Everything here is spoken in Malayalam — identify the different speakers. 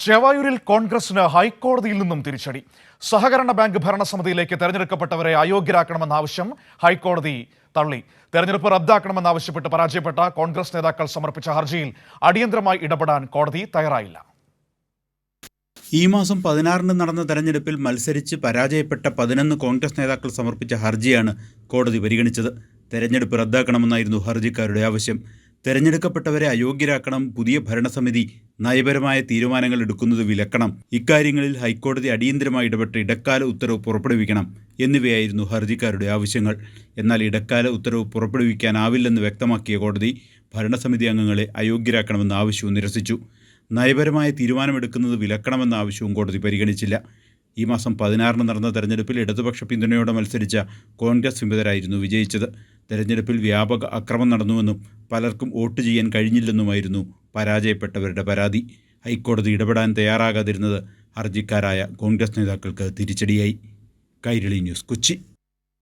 Speaker 1: ചേവായൂരിൽ കോൺഗ്രസിന് ഹൈക്കോടതിയിൽ നിന്നും തിരിച്ചടി. സഹകരണ ബാങ്ക് ഭരണസമിതിയിലേക്ക് തെരഞ്ഞെടുക്കപ്പെട്ടവരെ അയോഗ്യരാക്കണമെന്ന ആവശ്യം ഹൈക്കോടതി തള്ളി. തെരഞ്ഞെടുപ്പ് റദ്ദാക്കണമെന്നാവശ്യപ്പെട്ട് പരാജയപ്പെട്ട കോൺഗ്രസ് നേതാക്കൾ സമർപ്പിച്ച ഹർജിയിൽ അടിയന്തരമായി ഇടപെടാൻ കോടതി തയ്യാറായില്ല.
Speaker 2: ഈ മാസം 16-ന് നടന്ന തെരഞ്ഞെടുപ്പിൽ മത്സരിച്ച് പരാജയപ്പെട്ട 11 കോൺഗ്രസ് നേതാക്കൾ സമർപ്പിച്ച ഹർജിയാണ് കോടതി പരിഗണിച്ചത്. തെരഞ്ഞെടുപ്പ് റദ്ദാക്കണമെന്നായിരുന്നു ഹർജിക്കാരുടെ ആവശ്യം. തെരഞ്ഞെടുക്കപ്പെട്ടവരെ അയോഗ്യരാക്കണം, പുതിയ ഭരണസമിതി നയപരമായ തീരുമാനങ്ങൾ എടുക്കുന്നത് വിലക്കണം, ഇക്കാര്യങ്ങളിൽ ഹൈക്കോടതി അടിയന്തരമായി ഇടപെട്ട് ഇടക്കാല ഉത്തരവ് പുറപ്പെടുവിക്കണം എന്നിവയായിരുന്നു ഹർജിക്കാരുടെ ആവശ്യങ്ങൾ. എന്നാൽ ഇടക്കാല ഉത്തരവ് പുറപ്പെടുവിക്കാനാവില്ലെന്ന് വ്യക്തമാക്കിയ കോടതി ഭരണസമിതി അംഗങ്ങളെ അയോഗ്യരാക്കണമെന്ന ആവശ്യവും നിരസിച്ചു. നയപരമായ തീരുമാനമെടുക്കുന്നത് വിലക്കണമെന്ന ആവശ്യവും കോടതി പരിഗണിച്ചില്ല. ഈ മാസം 16-ന് നടന്ന തെരഞ്ഞെടുപ്പിൽ ഇടതുപക്ഷ പിന്തുണയോടെ മത്സരിച്ച കോൺഗ്രസ് വിമതരായിരുന്നു വിജയിച്ചത്. തെരഞ്ഞെടുപ്പിൽ വ്യാപക അക്രമം നടന്നുവെന്നും പലർക്കും വോട്ട് ചെയ്യാൻ കഴിഞ്ഞില്ലെന്നുമായിരുന്നു പരാജയപ്പെട്ടവരുടെ പരാതി. ഹൈക്കോടതി ഇടപെടാൻ തയ്യാറാകാതിരുന്നത് ഹർജിക്കാരായ കോൺഗ്രസ് നേതാക്കൾക്ക് തിരിച്ചടിയായി. കൈരളി ന്യൂസ്, കൊച്ചി.